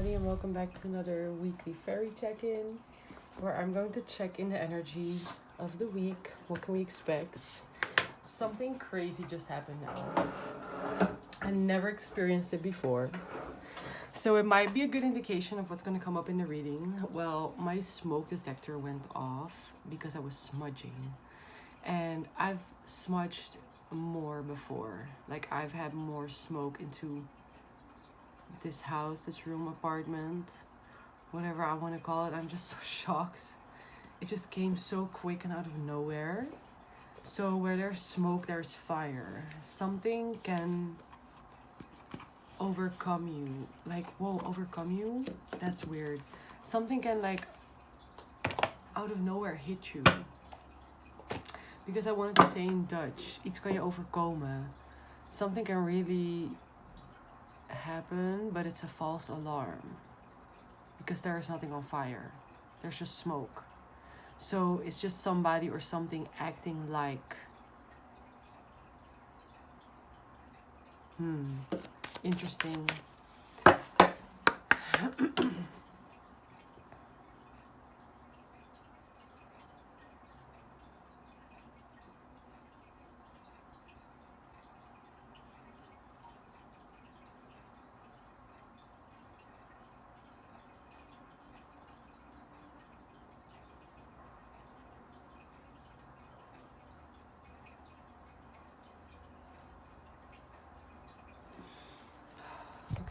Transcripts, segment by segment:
everybody, and welcome back to another weekly fairy check-in, where I'm going to check in the energy of the week. What can we expect? Something crazy just happened now. I never experienced it before. So it might be a good indication of what's going to come up in the reading. Well, my smoke detector went off because I was smudging. And I've smudged more before. Like, I've had more smoke into this house, this room, apartment, whatever I want to call it. I'm just so shocked. It just came so quick and out of nowhere. So where there's smoke, there's fire. Something can overcome you. Like, whoa, overcome you? That's weird. Something can, like, out of nowhere hit you. Because I wanted to say in Dutch, iets kan je overkomen. Something can really happen, but it's a false alarm. Because there is nothing on fire. There's just smoke. So it's just somebody or something acting like... Interesting.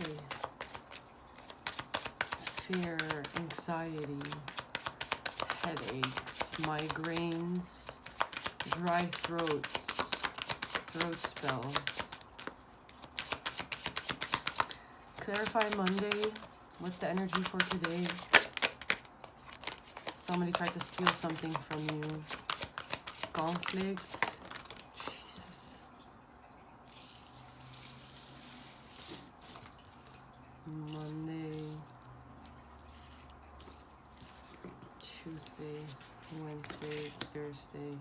Okay. Fear, anxiety, headaches, migraines, dry throats, throat spells. Clarify Monday. What's the energy for today? Somebody tried to steal something from you. Conflict. Jesus. Monday. Tuesday. Wednesday. Thursday.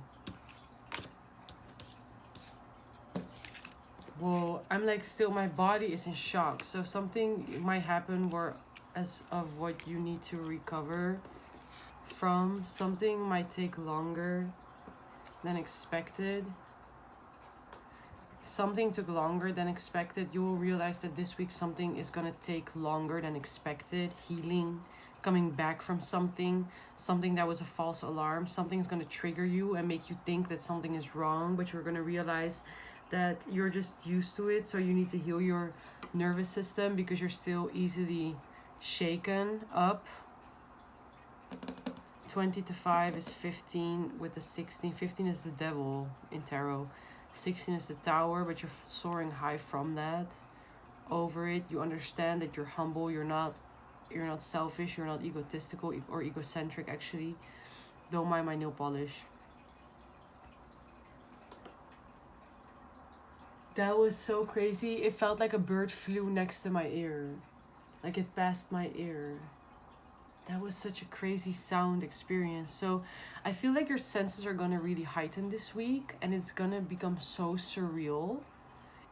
Whoa, I'm like still, my body is in shock. So something might happen where as of what you need to recover from. Something might take longer than expected. Something took longer than expected. You will realize that this week something is going to take longer than expected. Healing, coming back from something that was a false alarm. Something's going to trigger you and make you think that something is wrong, but you're going to realize that you're just used to it. So you need to heal your nervous system because you're still easily shaken up. 20 to 5 is 15 with the 16. 15 is the devil in tarot. 16 is the tower, but you're soaring high from that. Over it, you understand that you're humble. You're not selfish. You're not egotistical or egocentric, actually. Don't mind my nail polish. That was so crazy. It felt like a bird flew next to my ear. Like it passed my ear. That was such a crazy sound experience. So I feel like your senses are going to really heighten this week. And it's going to become so surreal.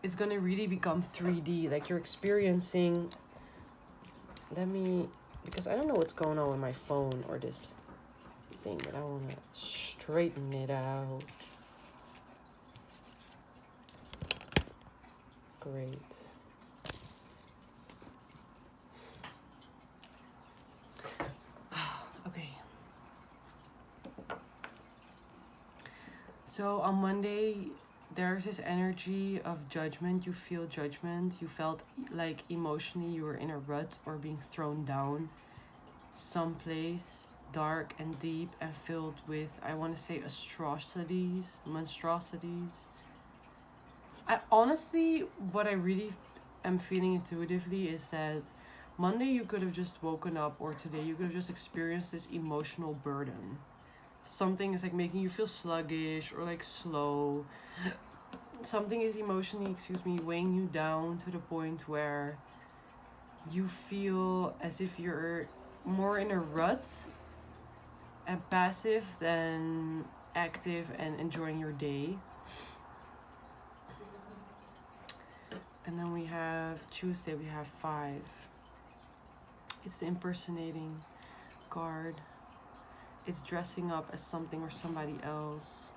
It's going to really become 3D. Like you're experiencing... Because I don't know what's going on with my phone or this thing. But I want to straighten it out. Great. Okay. So on Monday, there's this energy of judgment. You feel judgment. You felt like emotionally you were in a rut or being thrown down someplace dark and deep and filled with, I want to say, monstrosities. Honestly, what I really am feeling intuitively is that Monday you could have just woken up, or today you could have just experienced this emotional burden. Something is like making you feel sluggish or like slow. Something is emotionally, weighing you down to the point where you feel as if you're more in a rut and passive than active and enjoying your day. And then we have Tuesday, we have 5. It's the impersonating card. It's dressing up as something or somebody else.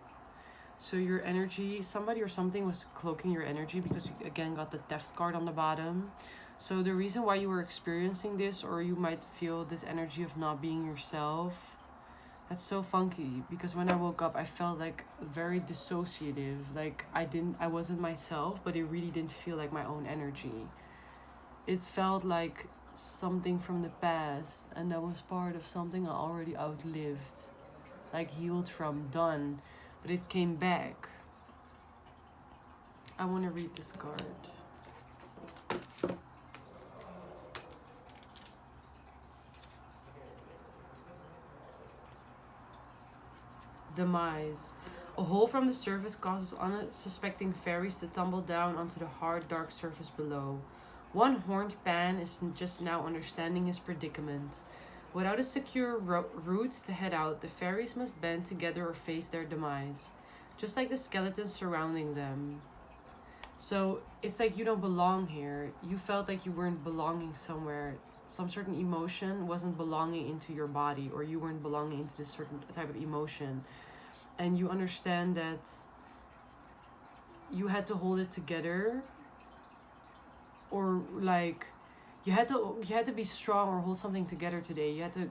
So your energy, somebody or something was cloaking your energy because you again got the theft card on the bottom. So the reason why you were experiencing this, or you might feel this energy of not being yourself, that's so funky, because when I woke up I felt like very dissociative, like I wasn't myself, but it really didn't feel like my own energy. It felt like something from the past, and that was part of something I already outlived, like healed from, done, but it came back. I want to read this card. Demise. A hole from the surface causes unsuspecting fairies to tumble down onto the hard, dark surface below. One horned pan is just now understanding his predicament. Without a secure route to head out, the fairies must band together or face their demise, just like the skeletons surrounding them. So it's like you don't belong here. You felt like you weren't belonging somewhere. Some certain emotion wasn't belonging into your body, or you weren't belonging into this certain type of emotion. And you understand that you had to hold it together, or like you had to be strong or hold something together today. You had to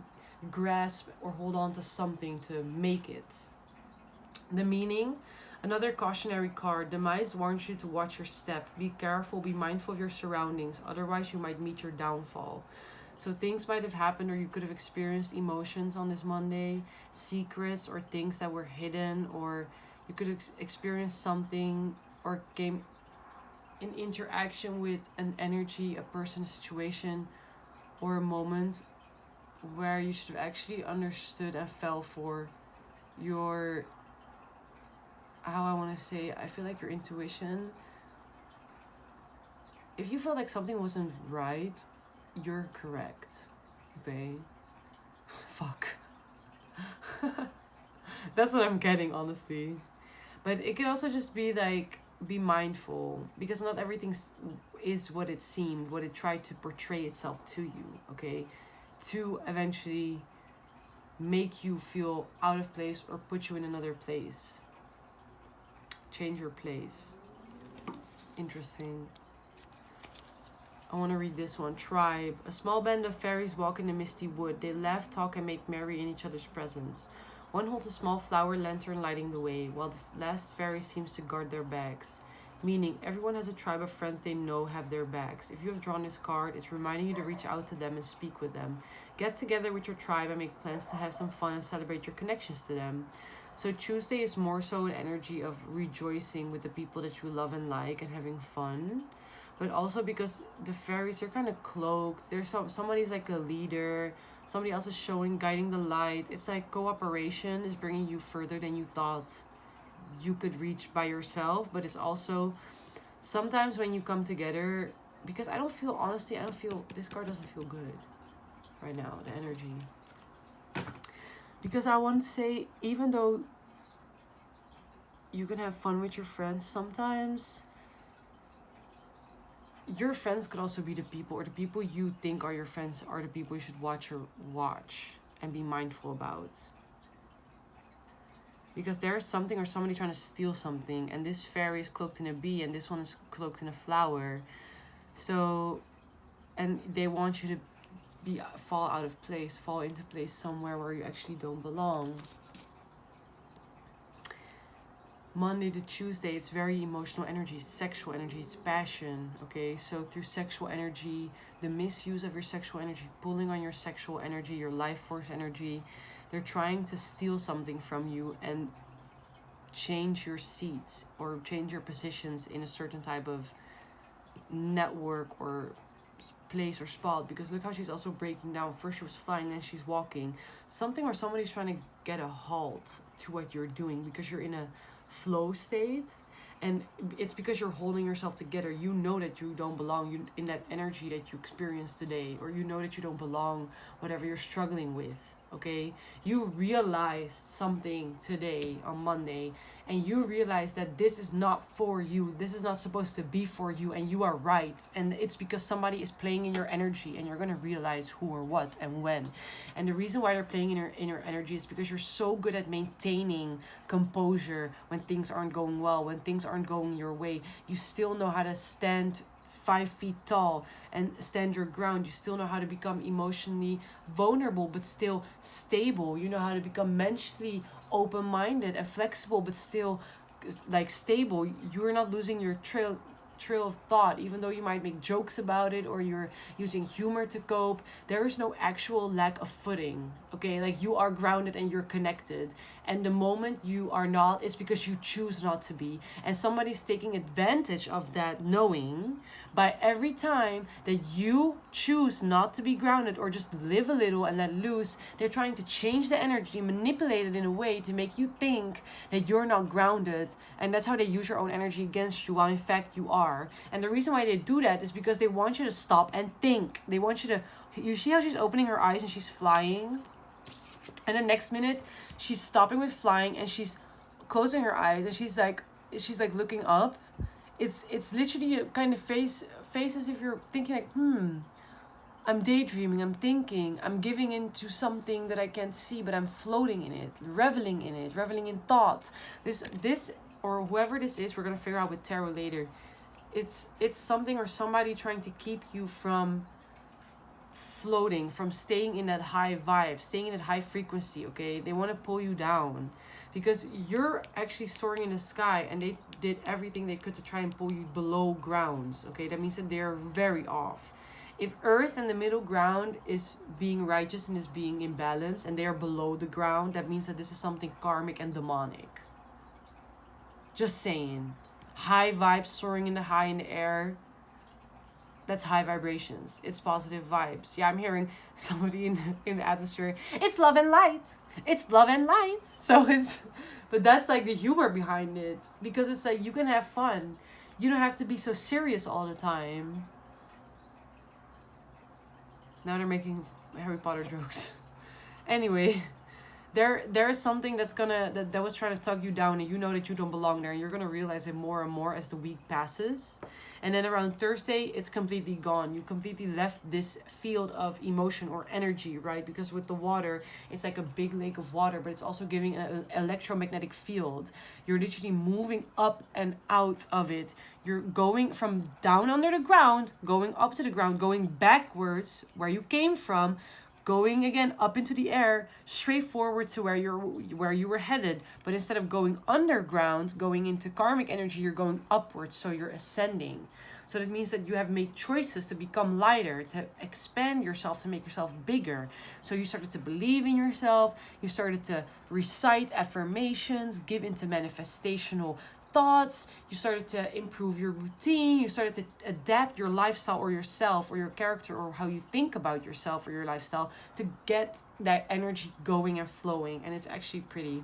grasp or hold on to something to make it. The meaning, another cautionary card. Demise warns you to watch your step. Be careful, be mindful of your surroundings, otherwise you might meet your downfall. So things might have happened, or you could have experienced emotions on this Monday, secrets or things that were hidden, or you could have experienced something or came in interaction with an energy, a person, a situation, or a moment where you should have actually understood and fell for your, how I want to say, I feel like your intuition. If you felt like something wasn't right, you're correct. Okay? Fuck. That's what I'm getting, honestly. But it could also just be like, be mindful, because not everything is what it seemed, what it tried to portray itself to you, okay? To eventually make you feel out of place or put you in another place. Change your place. Interesting. I want to read this one. Tribe. A small band of fairies walk in the misty wood. They laugh, talk, and make merry in each other's presence. One holds a small flower lantern lighting the way, while the last fairy seems to guard their bags. Meaning, everyone has a tribe of friends they know have their backs. If you have drawn this card, it's reminding you to reach out to them and speak with them. Get together with your tribe and make plans to have some fun and celebrate your connections to them. So Tuesday is more so an energy of rejoicing with the people that you love and like and having fun. But also because the fairies are kind of cloaked. There's somebody's like a leader. Somebody else is showing, guiding the light. It's like cooperation is bringing you further than you thought you could reach by yourself. But it's also sometimes when you come together, because I don't feel, this card doesn't feel good right now, the energy. Because I want to say, even though you can have fun with your friends, sometimes your friends could also be the people, or the people you think are your friends are the people you should watch and be mindful about. Because there's something or somebody trying to steal something, and this fairy is cloaked in a bee, and this one is cloaked in a flower. So, and they want you to fall out of place, fall into place somewhere where you actually don't belong. Monday to Tuesday, it's very emotional energy, it's sexual energy, it's passion, okay? So through sexual energy, the misuse of your sexual energy, pulling on your sexual energy, your life force energy, they're trying to steal something from you and change your seats or change your positions in a certain type of network or place or spot. Because look how she's also breaking down. First she was flying, then she's walking. Something or somebody's trying to get a halt to what you're doing because you're in a flow state, and it's because you're holding yourself together. You know that you don't belong in that energy that you experienced today, or you know that you don't belong whatever you're struggling with. okay? You realized something today on Monday, and you realize that this is not for you. This is not supposed to be for you, and you are right. And it's because somebody is playing in your energy, and you're gonna realize who or what and when. And the reason why they're playing in your energy is because you're so good at maintaining composure when things aren't going well, when things aren't going your way. You still know how to stand 5 feet tall and stand your ground. You still know how to become emotionally vulnerable but still stable. You know how to become mentally open-minded and flexible but still like stable. You're not losing your trail of thought, even though you might make jokes about it or you're using humor to cope. There is no actual lack of footing, okay? Like, you are grounded and you're connected, and the moment you are not, it's because you choose not to be, and somebody's taking advantage of that knowing by every time that you choose not to be grounded or just live a little and let loose. They're trying to change the energy, manipulate it in a way to make you think that you're not grounded, and that's how they use your own energy against you, while in fact you are. And the reason why they do that is because they want you to stop and think. They want you to, you see how she's opening her eyes and she's flying, and the next minute she's stopping with flying and she's closing her eyes and she's like looking up. It's literally a kind of face as if you're thinking like, I'm daydreaming, I'm thinking, I'm giving into something that I can't see, but I'm floating in it, reveling in thoughts. This or whoever this is, we're gonna figure out with tarot later. It's something or somebody trying to keep you from floating, from staying in that high vibe, staying in that high frequency, okay? They want to pull you down because you're actually soaring in the sky, and they did everything they could to try and pull you below grounds, okay? That means that they're very off. If earth and the middle ground is being righteous and is being in balance, and they are below the ground, that means that this is something karmic and demonic. Just saying. High vibes, soaring in the air, that's high vibrations. It's positive vibes. Yeah, I'm hearing somebody in the atmosphere. It's love and light. It's love and light. So but that's like the humor behind it, because it's like you can have fun. You don't have to be so serious all the time. Now they're making Harry Potter jokes. Anyway, there is something that was trying to tug you down, and you know that you don't belong there, and you're gonna realize it more and more as the week passes. And then around Thursday, it's completely gone. You completely left this field of emotion or energy, right? Because with the water, it's like a big lake of water, but it's also giving an electromagnetic field. You're literally moving up and out of it. You're going from down under the ground, going up to the ground, going backwards where you came from, going again up into the air, straight forward to where you were headed. But instead of going underground, going into karmic energy, you're going upwards, so you're ascending. So that means that you have made choices to become lighter, to expand yourself, to make yourself bigger. So you started to believe in yourself, you started to recite affirmations, give into manifestational thoughts, you started to improve your routine, you started to adapt your lifestyle or yourself or your character or how you think about yourself or your lifestyle to get that energy going and flowing. And it's actually pretty,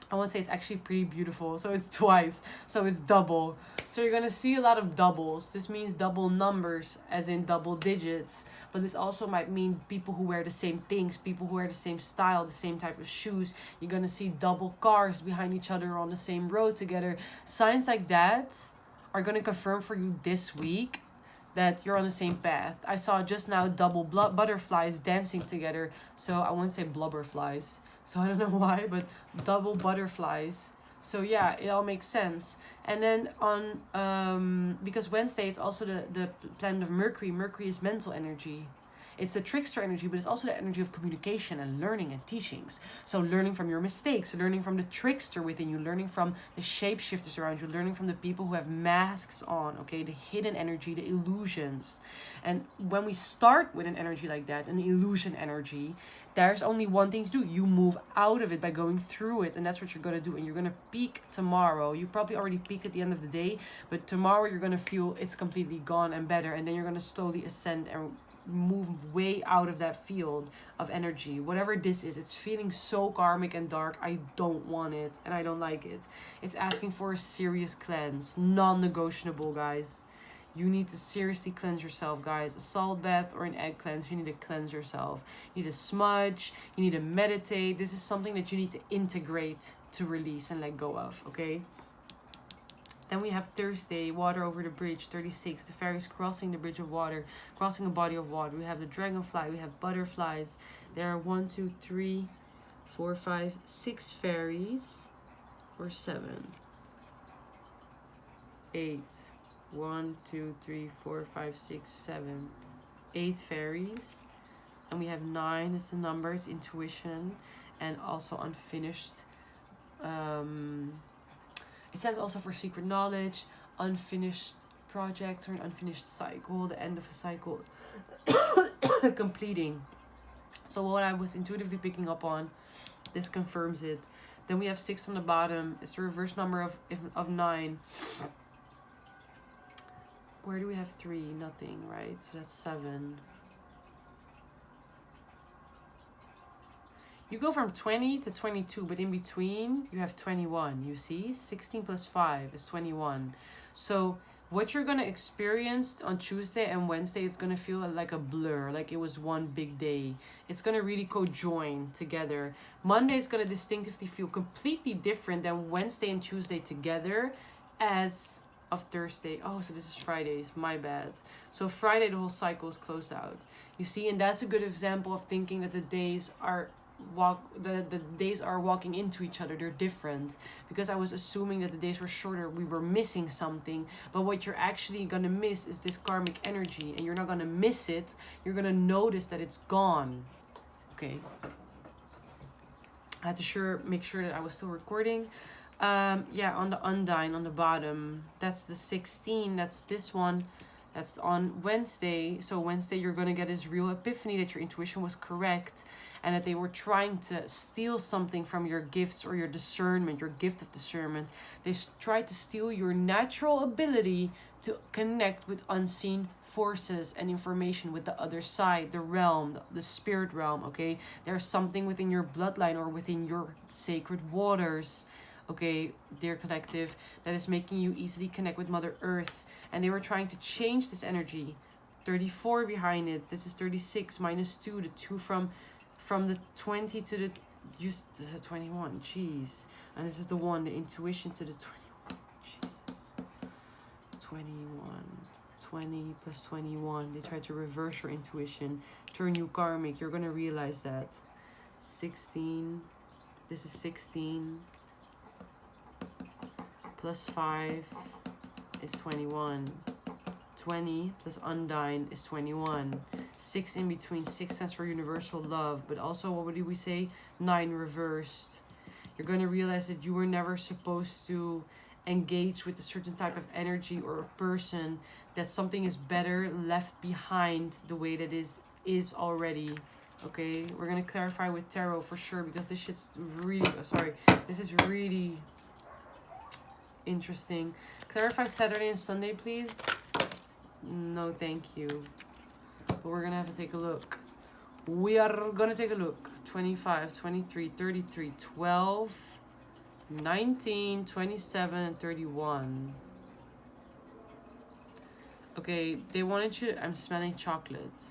I want to say it's actually pretty beautiful. So it's twice, so it's double. So you're gonna see a lot of doubles. This means double numbers, as in double digits. But this also might mean people who wear the same things, people who wear the same style, the same type of shoes. You're gonna see double cars behind each other on the same road together. Signs like that are gonna confirm for you this week that you're on the same path. I saw just now double butterflies dancing together. So I won't say blubberflies. So I don't know why, but double butterflies. So yeah, it all makes sense. And then on, because Wednesday is also the planet of Mercury. Mercury is mental energy. It's the trickster energy, but it's also the energy of communication and learning and teachings. So learning from your mistakes, learning from the trickster within you, learning from the shapeshifters around you, learning from the people who have masks on, okay, the hidden energy, the illusions. And when we start with an energy like that, an illusion energy, there's only one thing to do. You move out of it by going through it, and that's what you're going to do. And you're going to peak tomorrow. You probably already peaked at the end of the day, but tomorrow you're going to feel it's completely gone and better, and then you're going to slowly ascend and move way out of that field of energy. Whatever this is, it's feeling so karmic and dark. I don't want it, and I don't like it. It's asking for a serious cleanse, non-negotiable, guys. You need to seriously cleanse yourself, guys. A salt bath or an egg cleanse, you need to cleanse yourself. You need to smudge, you need to meditate. This is something that you need to integrate to release and let go of, okay? Then we have Thursday, water over the bridge, 36. The fairies crossing the bridge of water, crossing a body of water. We have the dragonfly, we have butterflies. There are 1, 2, 3, 4, 5, 6 fairies, or 7, 8. 1, 2, 3, 4, 5, 6, 7, 8 fairies. And we have 9 is the number, it's intuition, and also unfinished. It stands also for secret knowledge, unfinished projects, or an unfinished cycle, the end of a cycle, completing. So what I was intuitively picking up on, this confirms it. Then we have 6 on the bottom. It's the reverse number of 9. Where do we have 3? Nothing, right? So that's 7. You go from 20 to 22, but in between you have 21. You see, 16 plus 5 is 21. So what you're going to experience on Tuesday and Wednesday, it's going to feel like a blur, like it was one big day. It's going to really co-join together. Monday is going to distinctively feel completely different than Wednesday and Tuesday together as of Thursday. Oh, so this is Fridays, my bad. So Friday, the whole cycle is closed out. You see, and that's a good example of thinking that the days are the days are walking into each other. They're different, because I was assuming that the days were shorter, we were missing something. But what you're actually gonna miss is this karmic energy, and you're not gonna miss it, you're gonna notice that it's gone. Okay, I had to make sure that I was still recording. Yeah, on the Undine on the bottom, that's the 16, that's this one. That's on Wednesday. So Wednesday, you're going to get this real epiphany that your intuition was correct, and that they were trying to steal something from your gifts or your discernment, your gift of discernment. They tried to steal your natural ability to connect with unseen forces and information, with the other side, the realm, the spirit realm, okay? There's something within your bloodline or within your sacred waters, okay, dear collective, that is making you easily connect with Mother Earth. And they were trying to change this energy. 34 behind it. This is 36 minus 2. The 2 from the 20 to the... This is a 21. Jeez. And this is the 1. The intuition to the 21. Jesus. 21. 20 plus 21. They tried to reverse your intuition. Turn you karmic. You're going to realize that. 16. This is 16. Plus 5 is 21. 20 plus Undine is 21. 6 in between. 6 stands for universal love. But also, what did we say? 9 reversed. You're going to realize that you were never supposed to engage with a certain type of energy or a person. That something is better left behind the way that is already. Okay? We're going to clarify with tarot for sure, because this shit's really... This is really... interesting. Clarify Saturday and Sunday, please. No, thank you. But we're gonna have to take a look. We are gonna take a look. 25, 23, 33, 12, 19, 27, and 31. Okay, they wanted you... I'm smelling chocolate.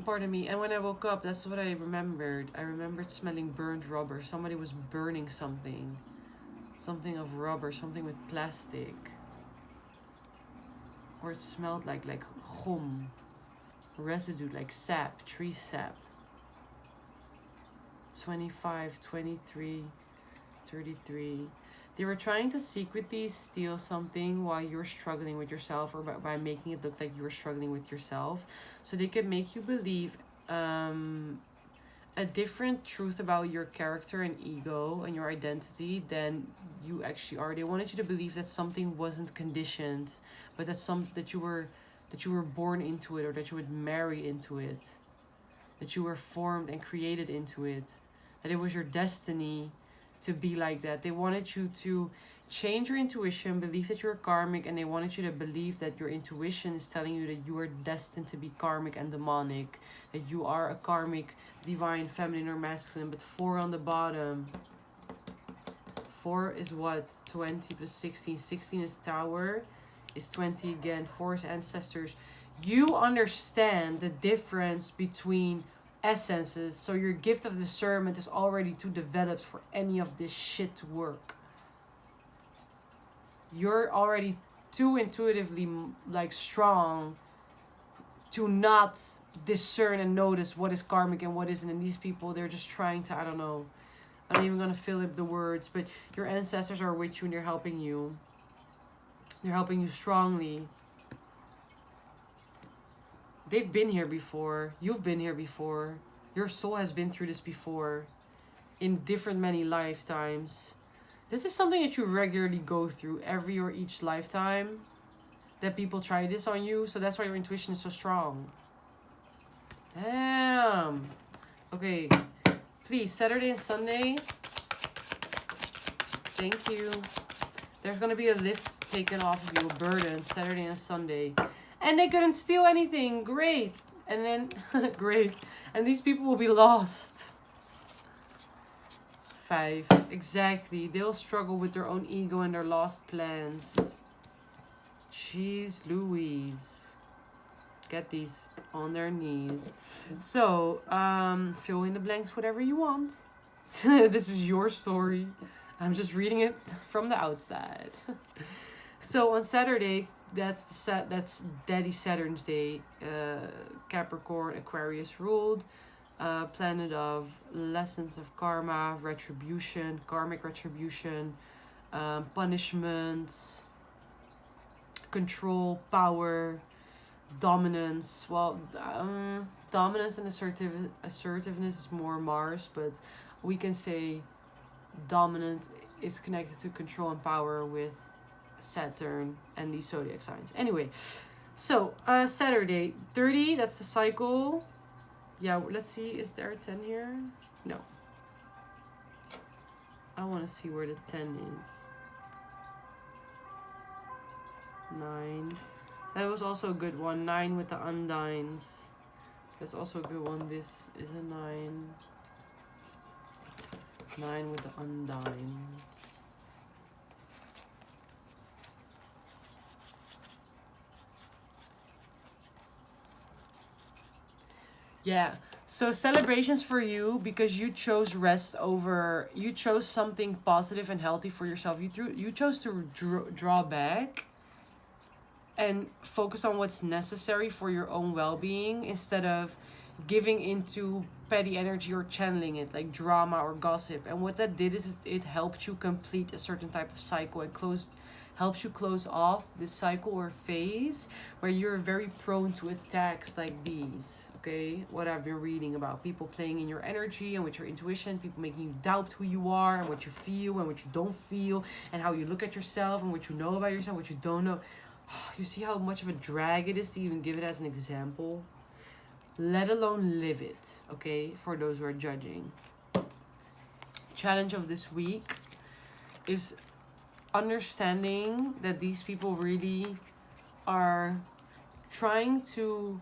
Pardon me. And when I woke up, that's what I remembered. I remembered smelling burned rubber. Somebody was burning something. Something of rubber, something with plastic. Or it smelled like gum. Residue, like sap, tree sap. 25, 23, 33. They were trying to secretly steal something while you're struggling with yourself, or by making it look like you were struggling with yourself. So they could make you believe a different truth about your character and ego and your identity than you actually are. They wanted you to believe that something wasn't conditioned, but that you were born into it, or that you would marry into it, that you were formed and created into it, that it was your destiny to be like that. They wanted you to change your intuition, believe that you're karmic, and they wanted you to believe that your intuition is telling you that you are destined to be karmic and demonic, that you are a karmic, divine, feminine, or masculine. But 4 on the bottom. 4 is what? 20 plus 16. 16 is Tower. is 20 again. 4 is ancestors. You understand the difference between essences. So your gift of discernment is already too developed for any of this shit to work. You're already too intuitively like strong to not discern and notice what is karmic and what isn't. And these people, they're just trying to, I don't know, I'm not even gonna fill up the words, but your ancestors are with you and they're helping you. They're helping you strongly. They've been here before. You've been here before. Your soul has been through this before in different many lifetimes. This is something that you regularly go through every or each lifetime, that people try this on you. So that's why your intuition is so strong. Damn. Okay. Please, Saturday and Sunday. Thank you. There's going to be a lift taken off of you, a burden, Saturday and Sunday. And they couldn't steal anything. Great. And then, great. And these people will be lost. 5. Exactly. They'll struggle with their own ego and their lost plans. Jeez Louise. Get these on their knees. So, fill in the blanks whatever you want. This is your story. I'm just reading it from the outside. So on Saturday, that's Daddy Saturn's day. Capricorn, Aquarius ruled. Planet of lessons of karma, retribution, karmic retribution, punishments, control, power, dominance. Well, dominance and assertiveness is more Mars, but we can say dominant is connected to control and power with Saturn and these zodiac signs. Anyway, so Saturday 30, that's the cycle. Yeah, let's see, is there a 10 here? No. I want to see where the 10 is. 9. That was also a good one. 9 with the undines. That's also a good one. This is a 9. 9 with the undines. Yeah, so celebrations for you because you chose rest over, you chose something positive and healthy for yourself. You chose to draw back and focus on what's necessary for your own well-being instead of giving into petty energy or channeling it like drama or gossip. And what that did is it helped you complete a certain type of cycle and helps you close off this cycle or phase where you're very prone to attacks like these. Okay, what I've been reading about people playing in your energy and with your intuition, people making you doubt who you are and what you feel and what you don't feel, and how you look at yourself and what you know about yourself, what you don't know. You see how much of a drag it is to even give it as an example, let alone live it. Okay, for those who are judging. Challenge of this week is understanding that these people really are trying to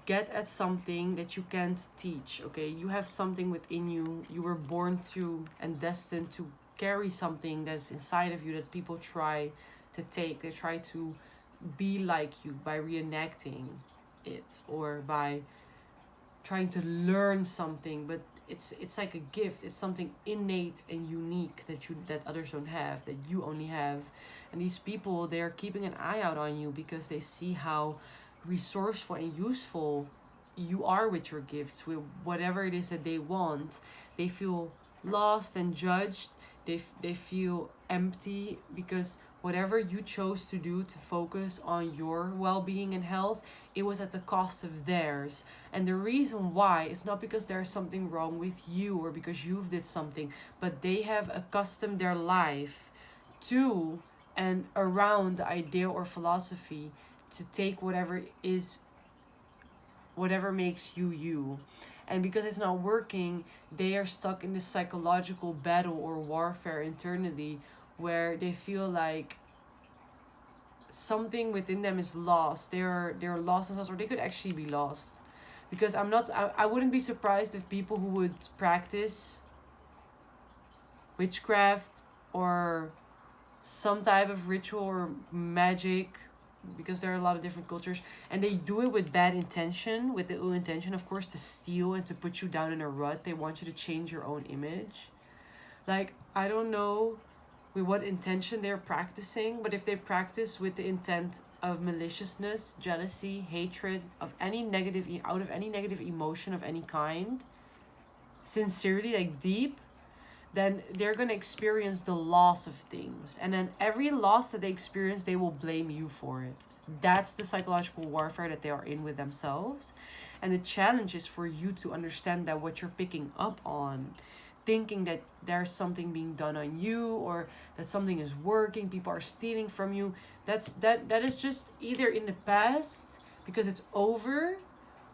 get at something that you can't teach. Okay, you have something within you. You were born to and destined to carry something that's inside of you that people try to take. They try to be like you by reenacting it or by trying to learn something, but it's like a gift. It's something innate and unique that others don't have, that you only have. And these people, they're keeping an eye out on you because they see how resourceful and useful you are with your gifts, with whatever it is that they want. They feel lost and judged. They feel empty because whatever you chose to do to focus on your well-being and health, it was at the cost of theirs. And the reason why is not because there's something wrong with you or because you've did something, but they have accustomed their life to and around the idea or philosophy to take whatever makes you you. And because it's not working, they are stuck in this psychological battle or warfare internally where they feel like something within them is lost. They're lost themselves, or they could actually be lost. Because I wouldn't be surprised if people who would practice witchcraft or some type of ritual or magic because there are a lot of different cultures, and they do it with bad intention, with the ill intention, of course, to steal and to put you down in a rut. They want you to change your own image. Like, I don't know with what intention they're practicing, but if they practice with the intent of maliciousness, jealousy, hatred, of any negative, out of any negative emotion of any kind, sincerely, like deep, then they're going to experience the loss of things. And then every loss that they experience, they will blame you for it. That's the psychological warfare that they are in with themselves. And the challenge is for you to understand that what you're picking up on, thinking that there's something being done on you, or that something is working, people are stealing from you, that is just either in the past because it's over,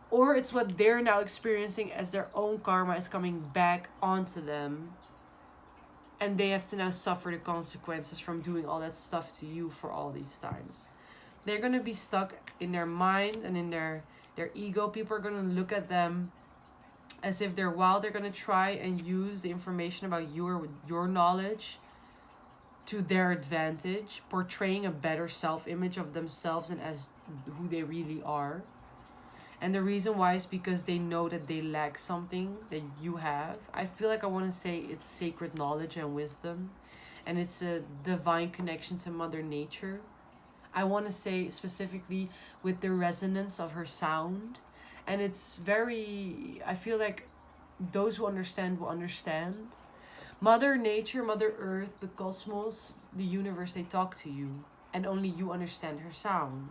or it's what they're now experiencing as their own karma is coming back onto them, and they have to now suffer the consequences from doing all that stuff to you for all these times. They're going to be stuck in their mind and in their ego. People are going to look at them as if they're wild. They're going to try and use the information about you or your knowledge to their advantage, portraying a better self-image of themselves and as who they really are. And the reason why is because they know that they lack something that you have. I feel like I want to say it's sacred knowledge and wisdom. And it's a divine connection to Mother Nature. I want to say specifically with the resonance of her sound. And it's very, I feel like those who understand will understand. Mother Nature, Mother Earth, the cosmos, the universe, they talk to you. And only you understand her sound.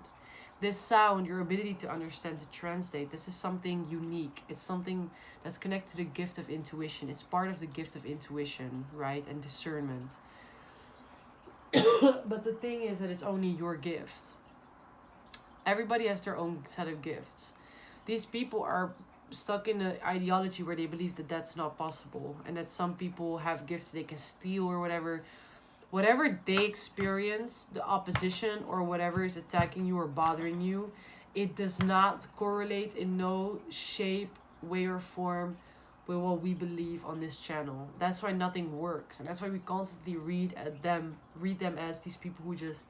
This sound, your ability to understand, to translate, this is something unique. It's something that's connected to the gift of intuition. It's part of the gift of intuition, right? And discernment. But the thing is that it's only your gift. Everybody has their own set of gifts. These people are stuck in an ideology where they believe that that's not possible. And that some people have gifts they can steal or whatever. Whatever they experience, the opposition or whatever is attacking you or bothering you, it does not correlate in no shape, way, or form with what we believe on this channel. That's why nothing works. And that's why we constantly read them as these people who just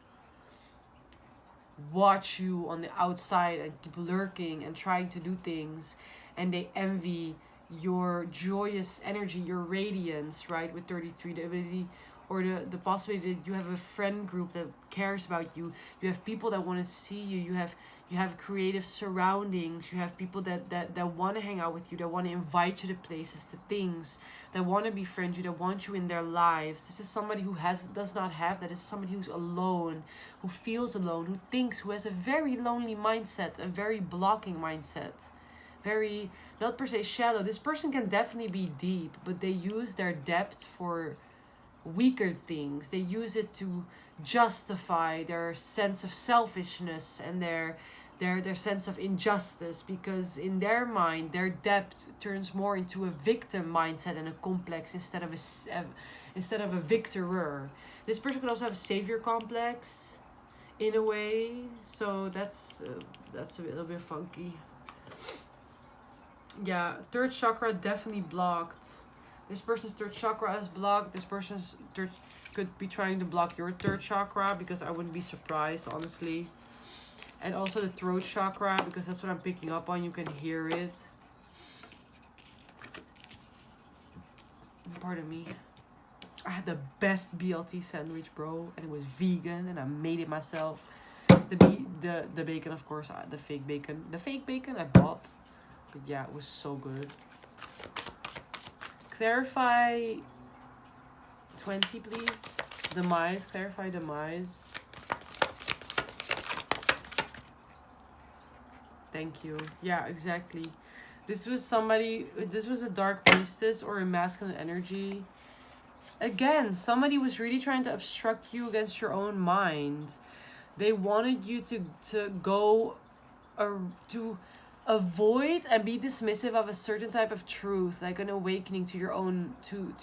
watch you on the outside and keep lurking and trying to do things. And they envy your joyous energy, your radiance, right? With 33, the ability or the possibility that you have a friend group that cares about you. You have people that want to see you. You have creative surroundings. You have people that want to hang out with you, that want to invite you to places, to things, that want to befriend you, that want you in their lives. This is somebody who does not have that. Is somebody who's alone, who feels alone, who thinks, who has a very lonely mindset, a very blocking mindset. Very, not per se shallow. This person can definitely be deep, but they use their depth for weaker things. They use it to justify their sense of selfishness and their sense of injustice, because in their mind their depth turns more into a victim mindset and a complex instead of a victorer. This person could also have a savior complex in a way, so that's a little bit funky. Yeah, third chakra definitely blocked. This person's third chakra is blocked. This person's could be trying to block your third chakra, because I wouldn't be surprised, honestly. And also the throat chakra, because that's what I'm picking up on. You can hear it. Pardon me. I had the best BLT sandwich, bro, and it was vegan, and I made it myself. The bacon, of course, the fake bacon. The fake bacon I bought, but yeah, it was so good. Clarify 20, please. Demise. Clarify demise. Thank you. Yeah, exactly. This was a dark priestess or a masculine energy. Again, somebody was really trying to obstruct you against your own mind. They wanted you to go to avoid and be dismissive of a certain type of truth, like an awakening to your own, to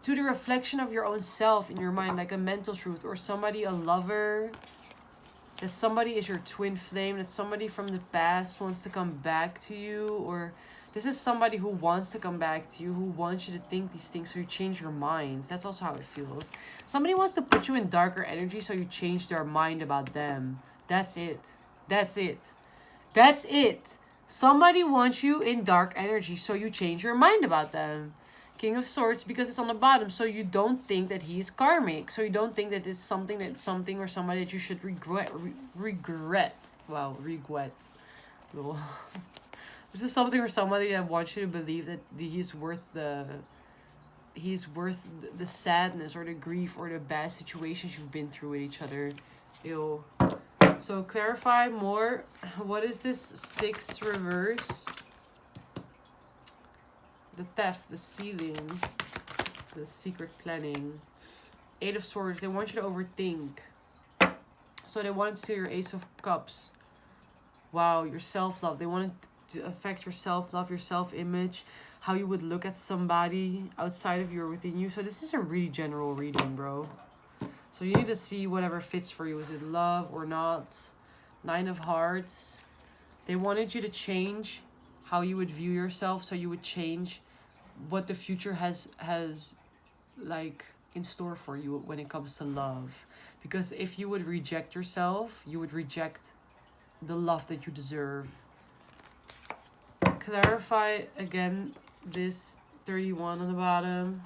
the reflection of your own self in your mind, like a mental truth, or somebody, a lover, that somebody is your twin flame, that somebody from the past wants to come back to you, or This is somebody who wants to come back to you, who wants you to think these things so you change your mind. That's also how it feels. Somebody wants to put you in darker energy so you change their mind about them. That's it. That's it. That's it. Somebody wants you in dark energy so you change your mind about them. King of Swords, because it's on the bottom, so you don't think that he's karmic. So you don't think that it's something or somebody that you should regret. Wow, regret. This is something or somebody that wants you to believe that he's worth the sadness or the grief or the bad situations you've been through with each other. Ew. So clarify more. What is this 6 reverse? The theft, the stealing, the secret planning. 8 of Swords, they want you to overthink. So they want to see your Ace of Cups. Wow, your self-love. They want to affect your self-love, your self-image, how you would look at somebody outside of you or within you. So this is a really general reading, bro. So you need to see whatever fits for you. Is it love or not? 9 of Hearts. They wanted you to change how you would view yourself, so you would change what the future has like in store for you when it comes to love. Because if you would reject yourself, you would reject the love that you deserve. Clarify again this 31 on the bottom.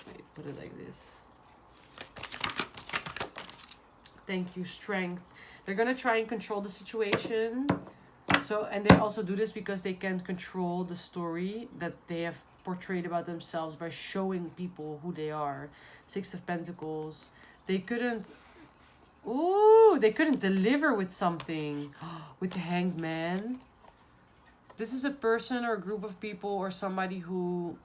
Wait, put it like this. Thank you. Strength. They're gonna try and control the situation. So, and they also do this because they can't control the story that they have portrayed about themselves by showing people who they are. 6 of Pentacles. They couldn't deliver with something. With the Hanged Man. This is a person or a group of people or somebody who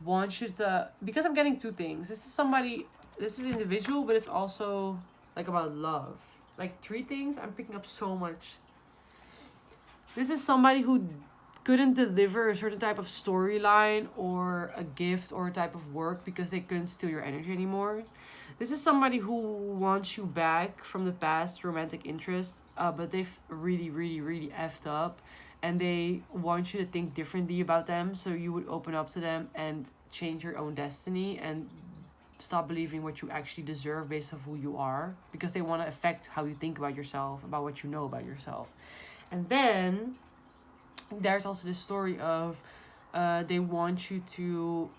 wants you to... Because I'm getting 2 things. This is individual, but it's also like about love. Like 3 things. I'm picking up so much. This is somebody who couldn't deliver a certain type of storyline or a gift or a type of work because they couldn't steal your energy anymore. This is somebody who wants you back from the past romantic interest, but they've really, really, really effed up. And they want you to think differently about them, so you would open up to them and change your own destiny and stop believing what you actually deserve based on who you are, because they want to affect how you think about yourself, about what you know about yourself. And then there's also the story of they want you to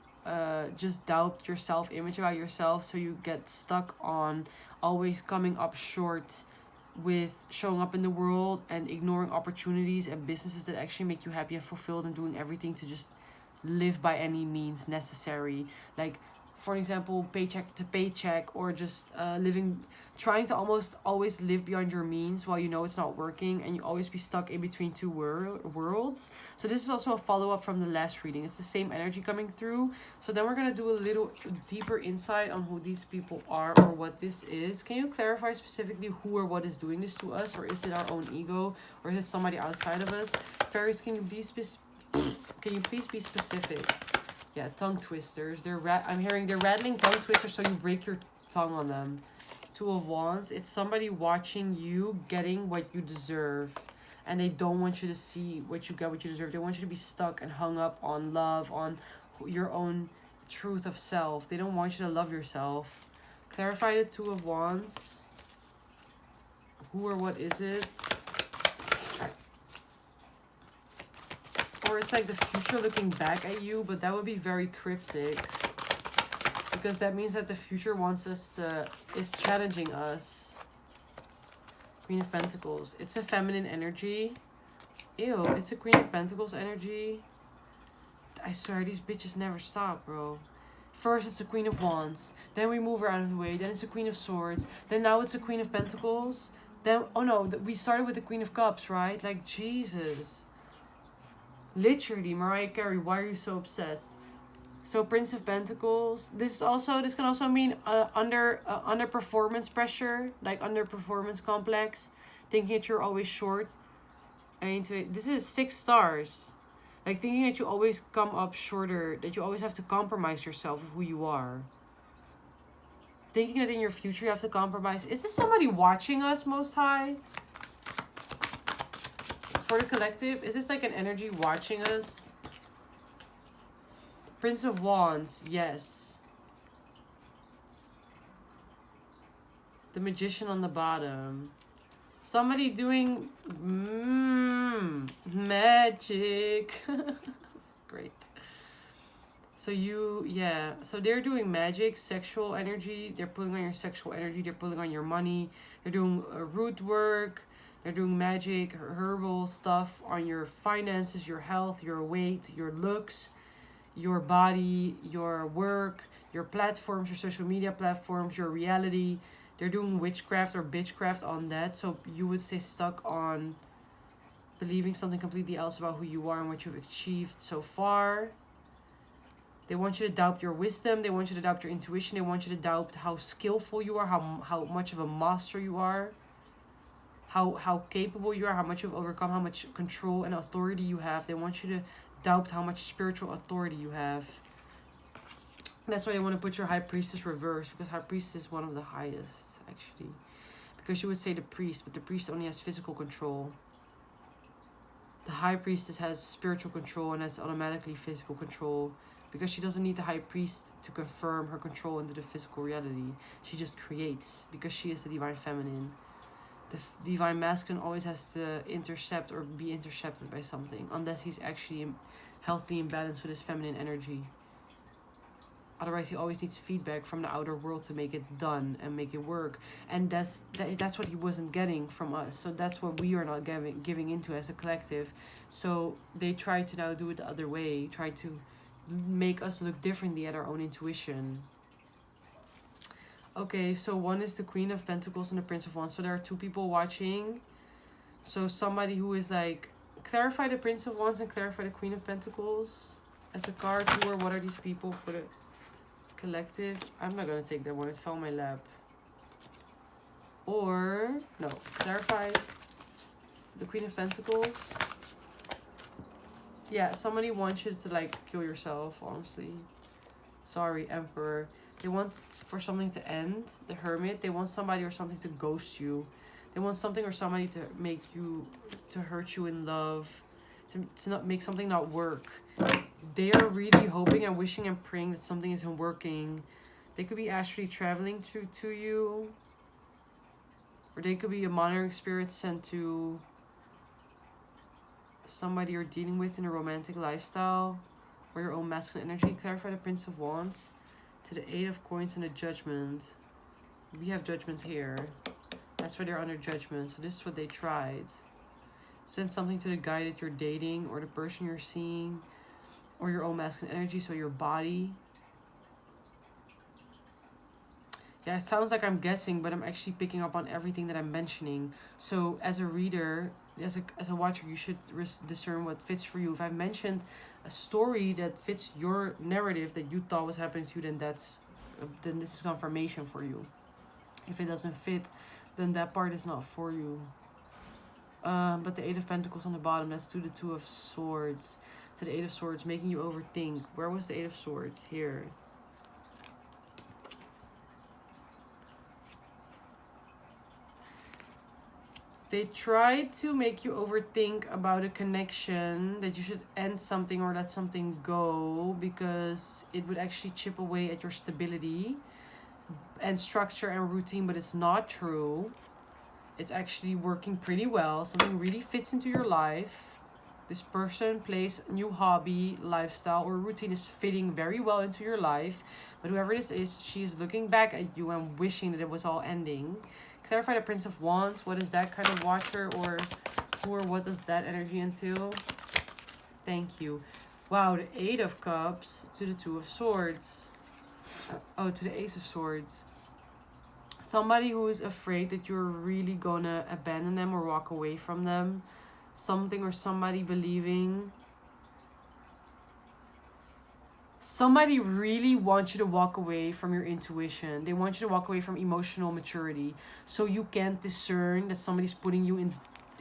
just doubt your self-image about yourself, so you get stuck on always coming up short with showing up in the world and ignoring opportunities and businesses that actually make you happy and fulfilled, and doing everything to just live by any means necessary. Like, for example, paycheck to paycheck, or just trying to almost always live beyond your means while you know it's not working, and you always be stuck in between 2 worlds. So this is also a follow-up from the last reading. It's the same energy coming through. So then we're going to do a little deeper insight on who these people are or what this is. Can you clarify specifically who or what is doing this to us? Or is it our own ego? Or is it somebody outside of us? Fairies, can you please be specific? Yeah, tongue twisters. I'm hearing they're rattling tongue twisters so you break your tongue on them. 2 of Wands. It's somebody watching you getting what you deserve. And they don't want you to see what you get, what you deserve. They want you to be stuck and hung up on love, on your own truth of self. They don't want you to love yourself. Clarify the 2 of Wands. Who or what is it? Or it's like the future looking back at you, but that would be very cryptic. Because that means that the future is challenging us. Queen of Pentacles. It's a feminine energy. Ew, it's a Queen of Pentacles energy. I swear, these bitches never stop, bro. First it's a Queen of Wands. Then we move her out of the way. Then it's a Queen of Swords. Then now it's a Queen of Pentacles. Then, oh no, we started with the Queen of Cups, right? Like, Jesus. Literally, Mariah Carey, why are you so obsessed? So Prince of Pentacles. This can also mean under performance pressure, like under performance complex, thinking that you're always short. This is 6 stars. Like thinking that you always come up shorter, that you always have to compromise yourself of who you are. Thinking that in your future you have to compromise. Is this somebody watching us, Most High? For the collective, is this like an energy watching us? Prince of Wands, yes. The Magician on the bottom. Somebody doing magic. Great. So so they're doing magic, sexual energy. They're pulling on your sexual energy. They're pulling on your money. They're doing root work. They're doing magic, herbal stuff on your finances, your health, your weight, your looks, your body, your work, your platforms, your social media platforms, your reality. They're doing witchcraft or bitchcraft on that. So you would stay stuck on believing something completely else about who you are and what you've achieved so far. They want you to doubt your wisdom. They want you to doubt your intuition. They want you to doubt how skillful you are, how much of a master you are, how capable you are, how much you've overcome, how much control and authority you have. They want you to doubt how much spiritual authority you have. That's why they want to put your High Priestess reverse, because High Priestess is one of the highest, actually. Because you would say the priest, but the priest only has physical control. The High Priestess has spiritual control, and that's automatically physical control. Because she doesn't need the High Priest to confirm her control into the physical reality. She just creates, because she is the Divine Feminine. The Divine Masculine always has to intercept or be intercepted by something, unless he's actually healthy and balanced with his feminine energy. Otherwise, he always needs feedback from the outer world to make it done and make it work. And that's what he wasn't getting from us. So that's what we are not giving into as a collective. So they try to now do it the other way, try to make us look differently at our own intuition. Okay, so one is the Queen of Pentacles and the Prince of Wands. So there are two people watching. So somebody who is like, clarify the Prince of Wands and clarify the Queen of Pentacles as a card. Who or what are these people for the collective? I'm not going to take that one. It fell on my lap. Or, no, clarify the Queen of Pentacles. Yeah, somebody wants you to like kill yourself, honestly. Sorry, Emperor. They want for something to end, the Hermit. They want somebody or something to ghost you. They want something or somebody to make you, to hurt you in love, to not make something not work. They are really hoping and wishing and praying that something isn't working. They could be astrally traveling to you. Or they could be a monitoring spirit sent to somebody you're dealing with in a romantic lifestyle. Or your own masculine energy. Clarify the Prince of Wands to the Eight of Coins and the Judgment. We have Judgment here. That's why they're under judgment. So this is what they tried. Send something to the guy that you're dating or the person you're seeing. Or your own masculine energy, so your body. Yeah, it sounds like I'm guessing, but I'm actually picking up on everything that I'm mentioning. So as a reader, as a watcher, you should discern what fits for you. If I've mentioned a story that fits your narrative that you thought was happening to you, then this is confirmation for you. If it doesn't fit, then that part is not for you. But the Eight of Pentacles on the bottom, that's to the Two of Swords. To the Eight of Swords, making you overthink. Where was the Eight of Swords? Here. They tried to make you overthink about a connection, that you should end something or let something go, because it would actually chip away at your stability and structure and routine, but it's not true. It's actually working pretty well. Something really fits into your life. This person, place, new hobby, lifestyle, or routine is fitting very well into your life. But whoever this is, she is looking back at you and wishing that it was all ending. Clarify the Prince of Wands. What is that kind of watcher, or who or what does that energy entail? Thank you. Wow, the Eight of Cups to the Two of Swords. Oh, to the Ace of Swords. Somebody who is afraid that you're really gonna abandon them or walk away from them. Something or somebody believing. Somebody really wants you to walk away from your intuition. They want you to walk away from emotional maturity. So you can't discern that somebody's putting you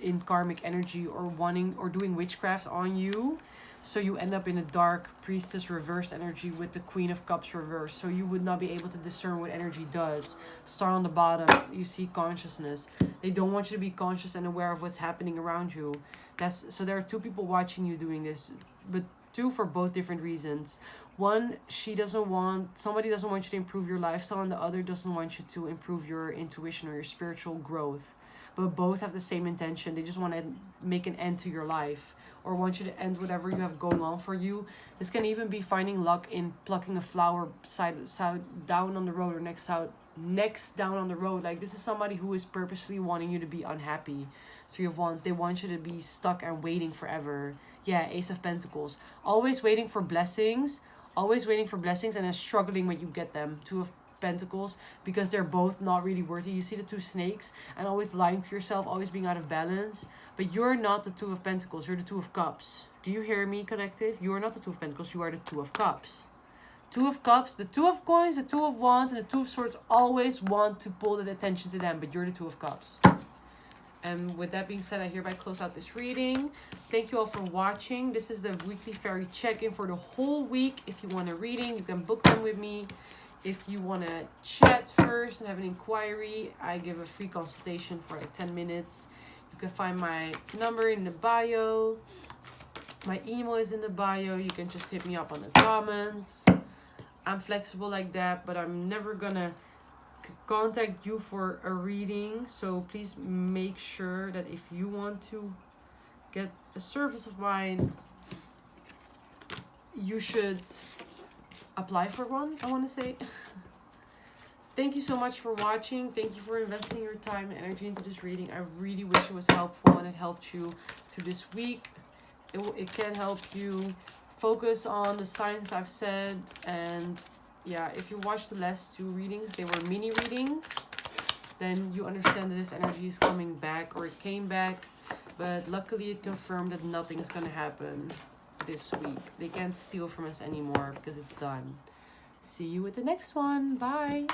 in karmic energy or wanting or doing witchcraft on you. So you end up in a dark priestess reversed energy with the Queen of Cups reversed. So you would not be able to discern what energy does. Star on the bottom, you see consciousness. They don't want you to be conscious and aware of what's happening around you. So there are two people watching you doing this, but two for both different reasons. One, somebody doesn't want you to improve your lifestyle, and the other doesn't want you to improve your intuition or your spiritual growth. But both have the same intention. They just want to make an end to your life, or want you to end whatever you have going on for you. This can even be finding luck in plucking a flower side down on the road, or next down on the road. Like, this is somebody who is purposely wanting you to be unhappy. Three of Wands. They want you to be stuck and waiting forever. Yeah, Ace of Pentacles. Always waiting for blessings. Always waiting for blessings and then struggling when you get them. Two of Pentacles, because they're both not really worthy. You see the two snakes, and always lying to yourself, always being out of balance. But you're not the Two of Pentacles. You're the Two of Cups. Do you hear me, collective? You are not the Two of Pentacles. You are the Two of Cups. Two of Cups, the Two of Coins, the Two of Wands, and the Two of Swords always want to pull the attention to them, but you're the Two of Cups. And with that being said, I hereby close out this reading. Thank you all for watching. This is the weekly fairy check-in for the whole week. If you want a reading, you can book them with me. If you want to chat first and have an inquiry, I give a free consultation for like 10 minutes. You can find my number in the bio. My email is in the bio. You can just hit me up on the comments. I'm flexible like that, but I'm never gonna contact you for a reading. So please make sure that if you want to get a service of mine, you should apply for one, I want to say. Thank you so much for watching. Thank you for investing your time and energy into this reading. I really wish it was helpful and it helped you through this week. It can help you focus on the signs I've said. And yeah, if you watched the last two readings, they were mini readings, then you understand that this energy is coming back, or it came back. But luckily it confirmed that nothing is going to happen this week. They can't steal from us anymore because it's done. See you with the next one. Bye.